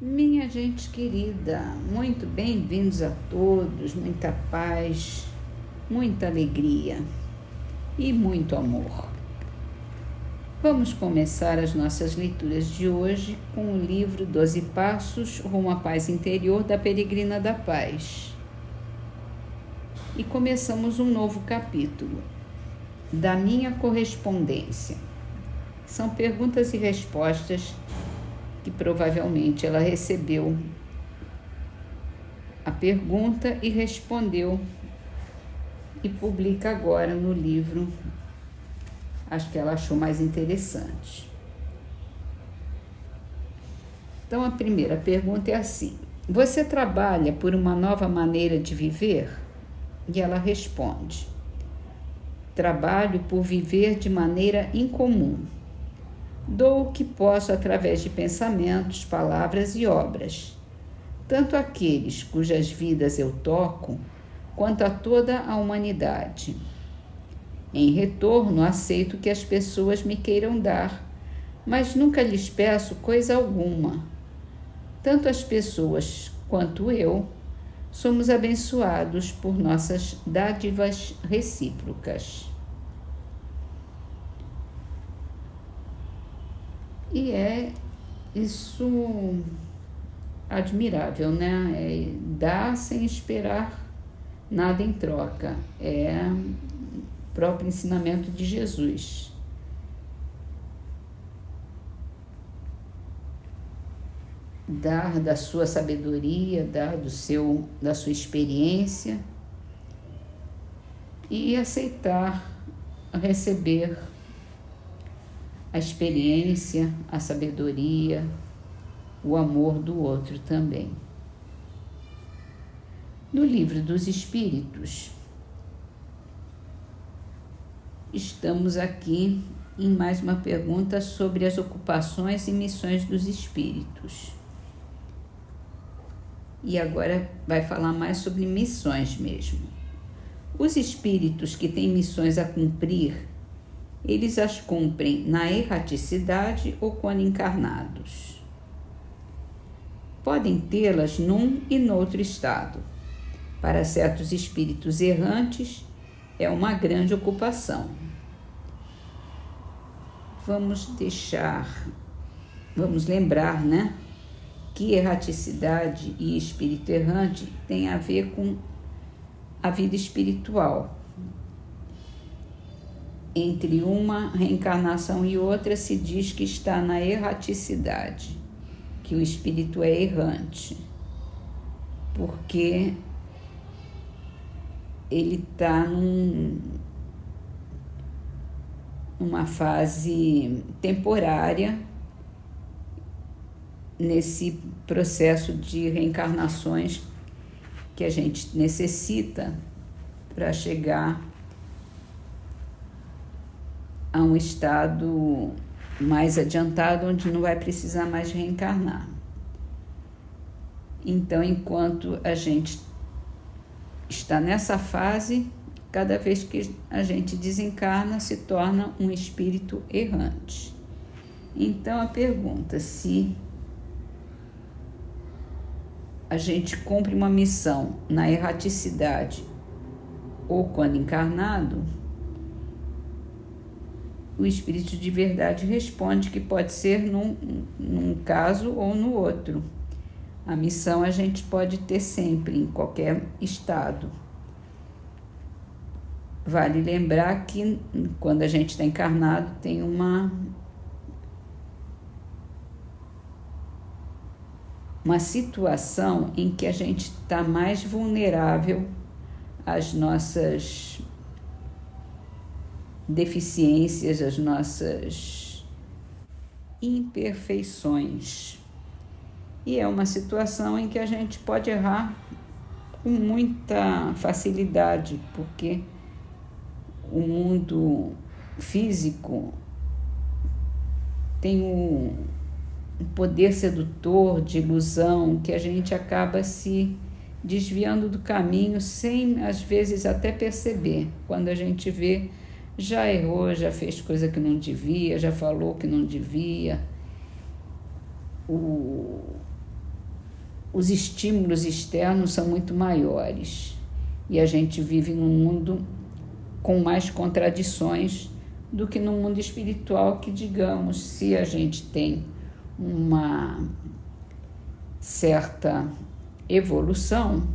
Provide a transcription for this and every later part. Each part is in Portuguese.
Minha gente querida, muito bem-vindos a todos, muita paz, muita alegria e muito amor. Vamos começar as nossas leituras de hoje com o livro 12 Passos Rumo à Paz Interior da Peregrina da Paz. E começamos um novo capítulo, da minha correspondência. São perguntas e respostas que provavelmente ela recebeu a pergunta e respondeu e publica agora no livro as que ela achou mais interessantes. Então a primeira pergunta é assim: você trabalha por uma nova maneira de viver? E ela responde: trabalho por viver de maneira incomum. Dou o que posso através de pensamentos, palavras e obras, tanto àqueles cujas vidas eu toco, quanto a toda a humanidade. Em retorno, aceito que as pessoas me queiram dar, mas nunca lhes peço coisa alguma. Tanto as pessoas quanto eu somos abençoados por nossas dádivas recíprocas. E é isso admirável, né? É dar sem esperar nada em troca. É o próprio ensinamento de Jesus. Dar da sua sabedoria, dar da sua experiência e aceitar receber a experiência, a sabedoria, o amor do outro também. No Livro dos Espíritos, estamos aqui em mais uma pergunta sobre as ocupações e missões dos espíritos. E agora vai falar mais sobre missões mesmo. Os espíritos que têm missões a cumprir, eles as cumprem na erraticidade ou quando encarnados. Podem tê-las num e noutro estado. Para certos espíritos errantes, é uma grande ocupação. Vamos lembrar, né, que erraticidade e espírito errante tem a ver com a vida espiritual. Entre uma reencarnação e outra se diz que está na erraticidade, que o espírito é errante, porque ele está numa fase temporária nesse processo de reencarnações que a gente necessita para chegar a um estado mais adiantado, onde não vai precisar mais reencarnar. Então, enquanto a gente está nessa fase, cada vez que a gente desencarna, se torna um espírito errante. Então, a pergunta se a gente cumpre uma missão na erraticidade ou quando encarnado, o espírito de verdade responde que pode ser num caso ou no outro. A missão a gente pode ter sempre, em qualquer estado. Vale lembrar que quando a gente está encarnado tem uma situação em que a gente está mais vulnerável às nossas deficiências, às nossas imperfeições. E é uma situação em que a gente pode errar com muita facilidade, porque o mundo físico tem um poder sedutor de ilusão que a gente acaba se desviando do caminho sem, às vezes, até perceber. Quando a gente vê, já errou, já fez coisa que não devia, já falou que não devia. os estímulos externos são muito maiores e a gente vive num mundo com mais contradições do que no mundo espiritual, que, digamos, se a gente tem uma certa evolução,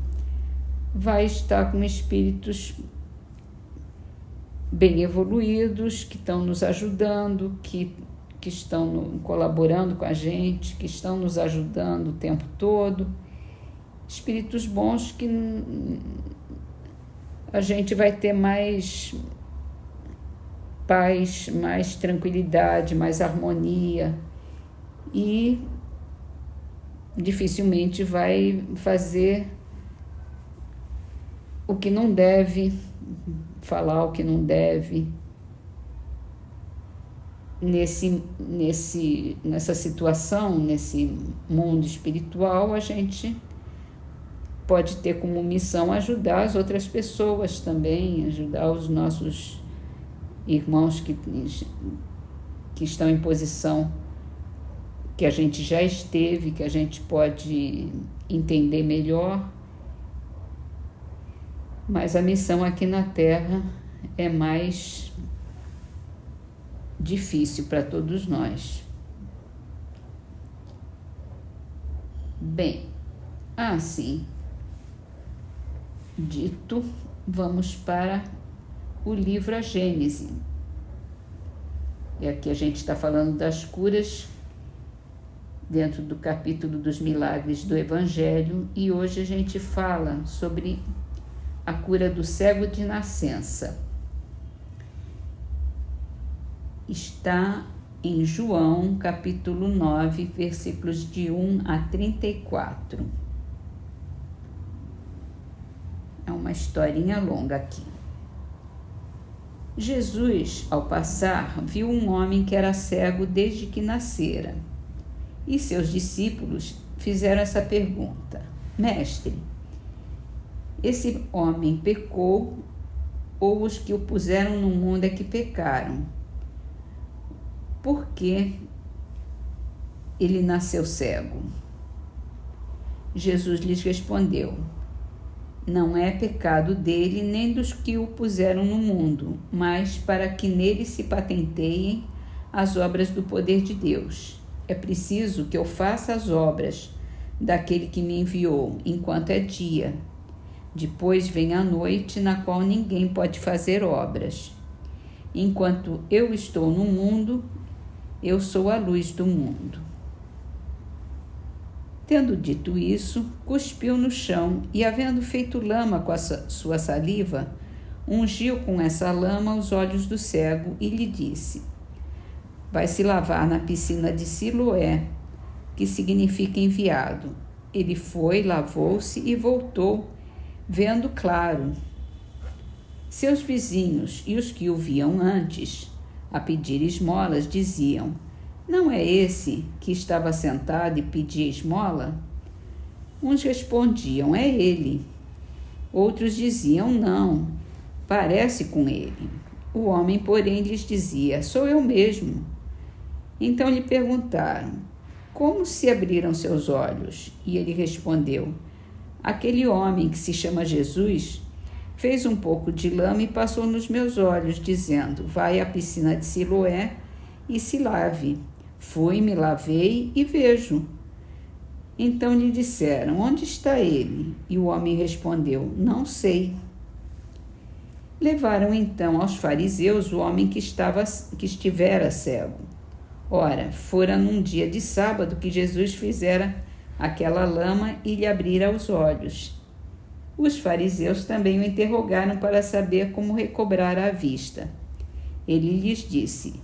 vai estar com espíritos bem evoluídos, que estão nos ajudando, que estão colaborando com a gente, que estão nos ajudando o tempo todo. Espíritos bons que a gente vai ter mais paz, mais tranquilidade, mais harmonia e dificilmente vai fazer o que não deve, falar o que não deve. Nessa situação, nesse mundo espiritual, a gente pode ter como missão ajudar as outras pessoas também, ajudar os nossos irmãos que estão em posição que a gente já esteve, que a gente pode entender melhor. Mas a missão aqui na Terra é mais difícil para todos nós. Bem, assim dito, vamos para o livro A Gênese. E aqui a gente está falando das curas dentro do capítulo dos milagres do Evangelho, e hoje a gente fala sobre a cura do cego de nascença. Está em João, capítulo 9, versículos de 1 a 34. É uma historinha longa aqui. Jesus, ao passar, viu um homem que era cego desde que nascera. E seus discípulos fizeram essa pergunta: Mestre, esse homem pecou ou os que o puseram no mundo é que pecaram? Por que ele nasceu cego? Jesus lhes respondeu: Não é pecado dele nem dos que o puseram no mundo, mas para que nele se patenteiem as obras do poder de Deus. É preciso que eu faça as obras daquele que me enviou, enquanto é dia. Depois vem a noite, na qual ninguém pode fazer obras. Enquanto eu estou no mundo, eu sou a luz do mundo. Tendo dito isso, cuspiu no chão e, havendo feito lama com a sua saliva, ungiu com essa lama os olhos do cego e lhe disse: Vai se lavar na piscina de Siloé, que significa enviado. Ele foi, lavou-se e voltou, vendo claro. Seus vizinhos e os que o viam antes a pedir esmolas diziam: Não é esse que estava sentado e pedia esmola? Uns respondiam: É ele. Outros diziam: Não, parece com ele. O homem, porém, lhes dizia: Sou eu mesmo. Então lhe perguntaram: Como se abriram seus olhos? E ele respondeu: Aquele homem que se chama Jesus fez um pouco de lama e passou nos meus olhos, dizendo: Vai à piscina de Siloé e se lave. Fui, me lavei e vejo. Então lhe disseram: Onde está ele? E o homem respondeu: Não sei. Levaram então aos fariseus o homem que estivera cego. Ora, fora num dia de sábado que Jesus fizera aquela lama e lhe abrira os olhos. Os fariseus também o interrogaram para saber como recobrara a vista. Ele lhes disse: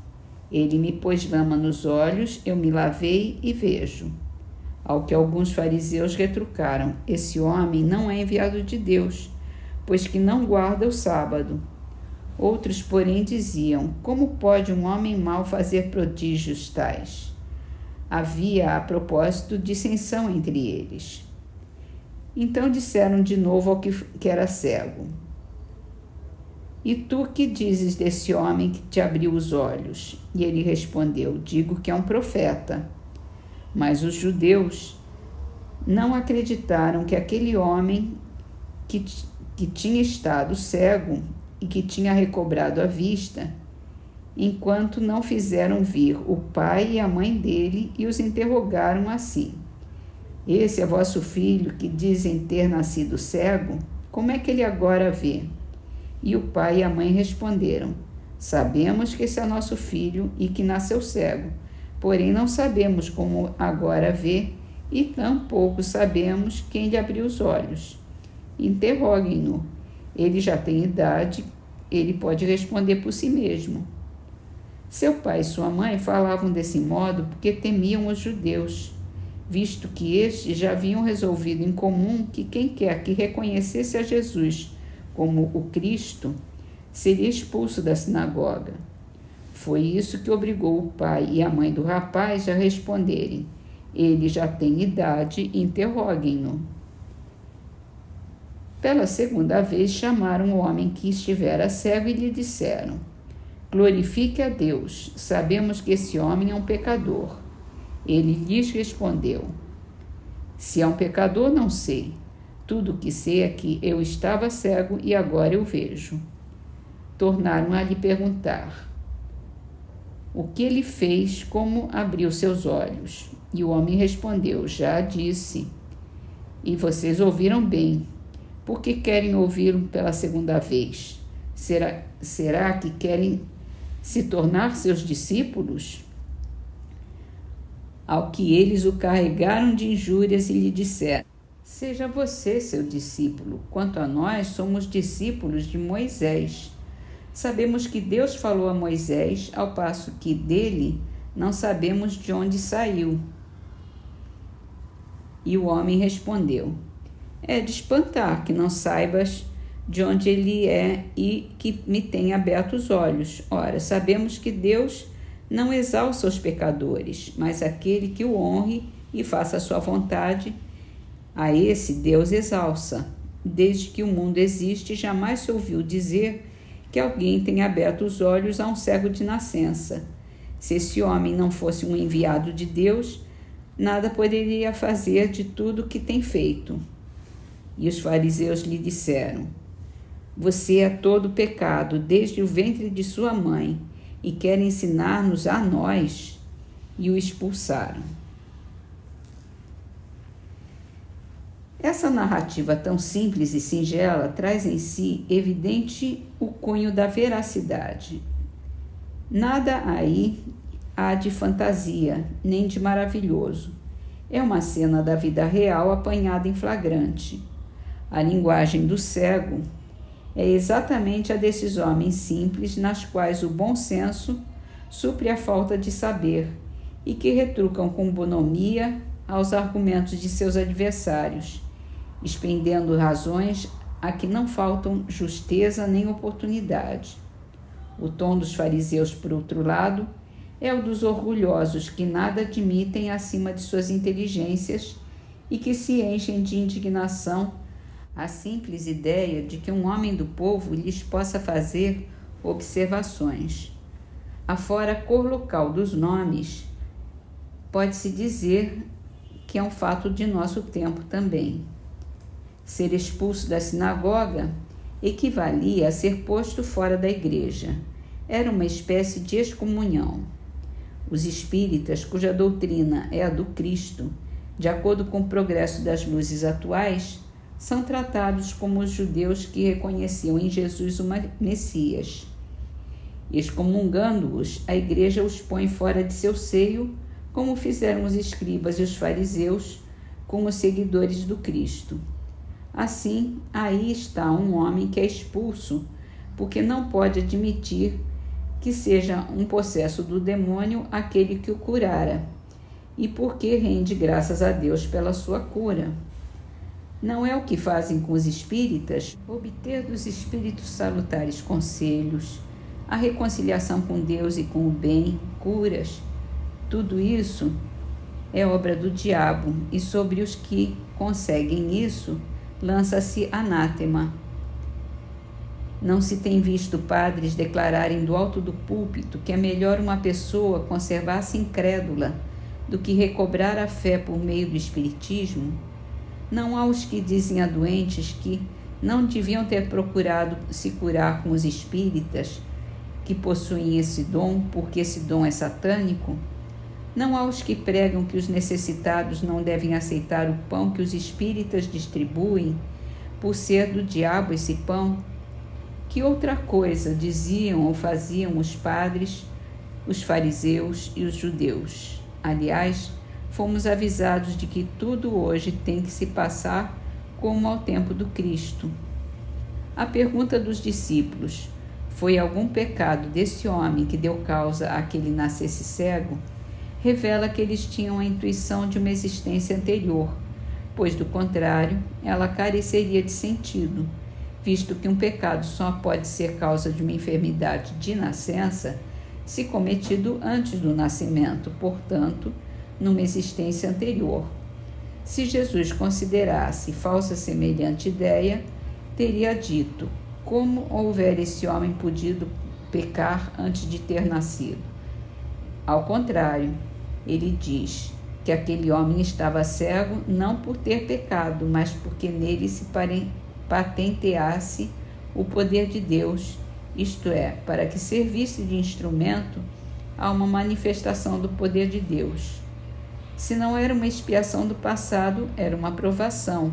Ele me pôs lama nos olhos, eu me lavei e vejo. Ao que alguns fariseus retrucaram: Esse homem não é enviado de Deus, pois que não guarda o sábado. Outros, porém, diziam: Como pode um homem mau fazer prodígios tais? Havia, a propósito, dissensão entre eles. Então disseram de novo ao que era cego: E tu que dizes desse homem que te abriu os olhos? E ele respondeu: Digo que é um profeta. Mas os judeus não acreditaram que aquele homem que tinha estado cego e que tinha recobrado a vista, enquanto não fizeram vir o pai e a mãe dele e os interrogaram assim: esse é vosso filho que dizem ter nascido cego? Como é que ele agora vê? E o pai e a mãe responderam: sabemos que esse é nosso filho e que nasceu cego, porém não sabemos como agora vê e tampouco sabemos quem lhe abriu os olhos. Interroguem-no. Ele já tem idade, ele pode responder por si mesmo. Seu pai e sua mãe falavam desse modo porque temiam os judeus, visto que estes já haviam resolvido em comum que quem quer que reconhecesse a Jesus como o Cristo seria expulso da sinagoga. Foi isso que obrigou o pai e a mãe do rapaz a responderem: ele já tem idade, interroguem-no. Pela segunda vez chamaram o homem que estivera cego e lhe disseram: glorifique a Deus, sabemos que esse homem é um pecador. Ele lhes respondeu: se é um pecador, não sei. Tudo o que sei é que eu estava cego e agora eu vejo. Tornaram a lhe perguntar: o que ele fez, como abriu seus olhos? E o homem respondeu: já disse. E vocês ouviram bem. Por que querem ouvi-lo pela segunda vez? Será que querem se tornar seus discípulos? Ao que eles o carregaram de injúrias e lhe disseram: seja você seu discípulo, quanto a nós somos discípulos de Moisés. Sabemos que Deus falou a Moisés, ao passo que dele não sabemos de onde saiu. E o homem respondeu: é de espantar que não saibas de onde ele é e que me tenha aberto os olhos. Ora, sabemos que Deus não exalça os pecadores, mas aquele que o honre e faça a sua vontade, a esse Deus exalça. Desde que o mundo existe, jamais se ouviu dizer que alguém tenha aberto os olhos a um cego de nascença. Se esse homem não fosse um enviado de Deus, nada poderia fazer de tudo o que tem feito. E os fariseus lhe disseram: você é todo pecado desde o ventre de sua mãe e quer ensinar-nos a nós. E o expulsaram. Essa narrativa tão simples e singela traz em si evidente o cunho da veracidade. Nada aí há de fantasia, nem de maravilhoso. É uma cena da vida real apanhada em flagrante. A linguagem do cego é exatamente a desses homens simples nas quais o bom senso supre a falta de saber e que retrucam com bonomia aos argumentos de seus adversários, expendendo razões a que não faltam justeza nem oportunidade. O tom dos fariseus, por outro lado, é o dos orgulhosos que nada admitem acima de suas inteligências e que se enchem de indignação à simples ideia de que um homem do povo lhes possa fazer observações. Afora a cor local dos nomes, pode-se dizer que é um fato de nosso tempo também. Ser expulso da sinagoga equivalia a ser posto fora da igreja. Era uma espécie de excomunhão. Os espíritas, cuja doutrina é a do Cristo, de acordo com o progresso das luzes atuais, são tratados como os judeus que reconheciam em Jesus o Messias. Excomungando-os, a igreja os põe fora de seu seio, como fizeram os escribas e os fariseus com os seguidores do Cristo. Assim, aí está um homem que é expulso, porque não pode admitir que seja um possesso do demônio aquele que o curara, e porque rende graças a Deus pela sua cura. Não é o que fazem com os espíritas, obter dos espíritos salutares conselhos, a reconciliação com Deus e com o bem, curas. Tudo isso é obra do diabo, e sobre os que conseguem isso, lança-se anátema. Não se tem visto padres declararem do alto do púlpito que é melhor uma pessoa conservar-se incrédula do que recobrar a fé por meio do espiritismo? Não há os que dizem a doentes que não deviam ter procurado se curar com os espíritas que possuem esse dom, porque esse dom é satânico? Não há os que pregam que os necessitados não devem aceitar o pão que os espíritas distribuem, por ser do diabo esse pão? Que outra coisa diziam ou faziam os padres, os fariseus e os judeus? Aliás, fomos avisados de que tudo hoje tem que se passar como ao tempo do Cristo. A pergunta dos discípulos: foi algum pecado desse homem que deu causa a que ele nascesse cego? Revela que eles tinham a intuição de uma existência anterior, pois, do contrário, ela careceria de sentido, visto que um pecado só pode ser causa de uma enfermidade de nascença se cometido antes do nascimento, portanto, numa existência anterior. Se Jesus considerasse falsa semelhante ideia, teria dito: como houvera esse homem podido pecar antes de ter nascido? Ao contrário, ele diz que aquele homem estava cego não por ter pecado, mas porque nele se patenteasse o poder de Deus, isto é, para que servisse de instrumento a uma manifestação do poder de Deus. Se não era uma expiação do passado, era uma aprovação,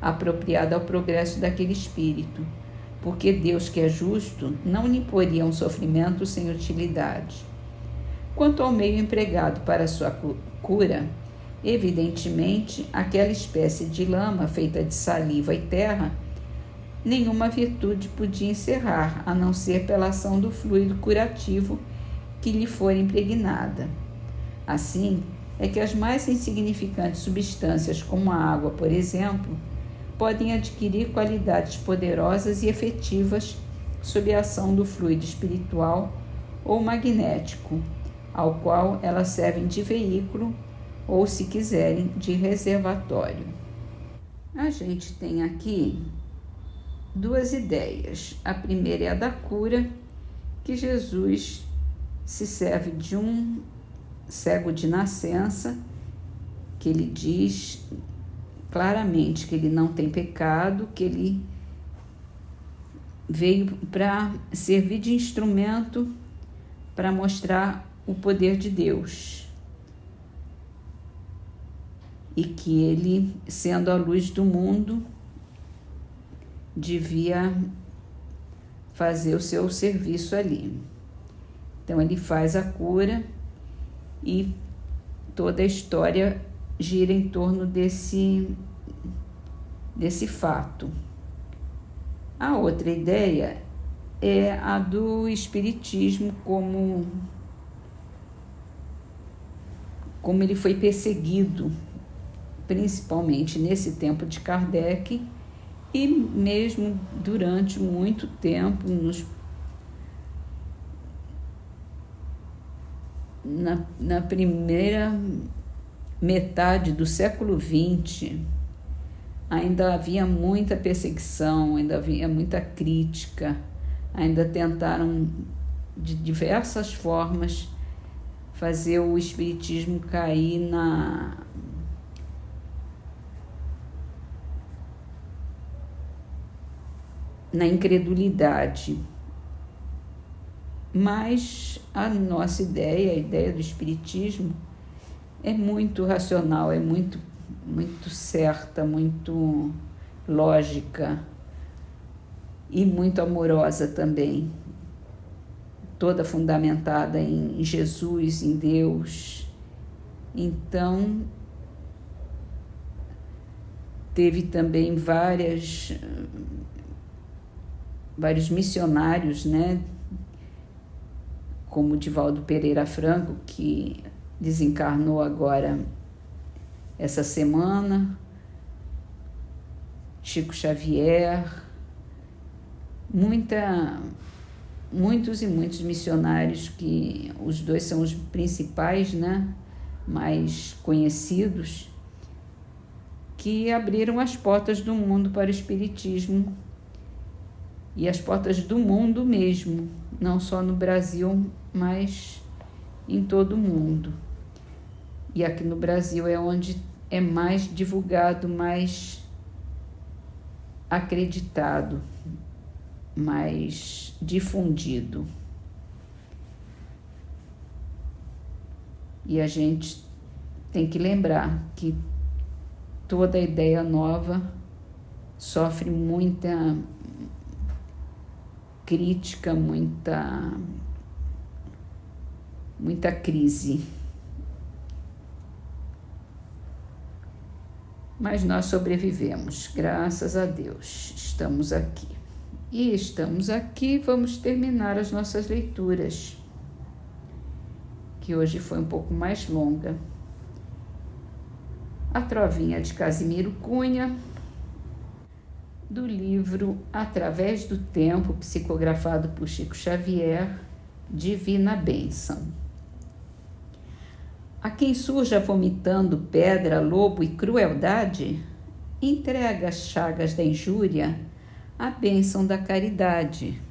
apropriada ao progresso daquele espírito, porque Deus, que é justo, não lhe imporia um sofrimento sem utilidade. Quanto ao meio empregado para sua cura, evidentemente, aquela espécie de lama feita de saliva e terra, nenhuma virtude podia encerrar, a não ser pela ação do fluido curativo que lhe for impregnada. Assim, é que as mais insignificantes substâncias, como a água, por exemplo, podem adquirir qualidades poderosas e efetivas sob a ação do fluido espiritual ou magnético, ao qual elas servem de veículo ou, se quiserem, de reservatório. A gente tem aqui duas ideias. A primeira é a da cura, que Jesus se serve de um cego de nascença, que ele diz claramente que ele não tem pecado, que ele veio para servir de instrumento para mostrar o poder de Deus, e que ele, sendo a luz do mundo, devia fazer o seu serviço ali. Então ele faz a cura e toda a história gira em torno desse fato. A outra ideia é a do espiritismo, como ele foi perseguido, principalmente nesse tempo de Kardec, e mesmo durante muito tempo, na primeira metade do século XX, ainda havia muita perseguição, ainda havia muita crítica, ainda tentaram de diversas formas fazer o espiritismo cair na incredulidade. Mas a nossa ideia, a ideia do espiritismo, é muito racional, é muito certa, muito lógica e muito amorosa também, toda fundamentada em Jesus, em Deus. Então, teve também vários missionários, né? Como Divaldo Pereira Franco, que desencarnou agora essa semana, Chico Xavier, muitos e muitos missionários, que os dois são os principais, né, mais conhecidos, que abriram as portas do mundo para o espiritismo, e as portas do mundo mesmo, não só no Brasil, mas em todo o mundo. E aqui no Brasil é onde é mais divulgado, mais acreditado, mais difundido. E a gente tem que lembrar que toda ideia nova sofre muita crítica, muita crise. Mas nós sobrevivemos, graças a Deus. Estamos aqui. E estamos aqui, vamos terminar as nossas leituras, que hoje foi um pouco mais longa. A Trovinha de Casimiro Cunha, do livro Através do Tempo, psicografado por Chico Xavier, Divina Bênção. A quem surja vomitando pedra, lobo e crueldade, entrega as chagas da injúria à bênção da caridade.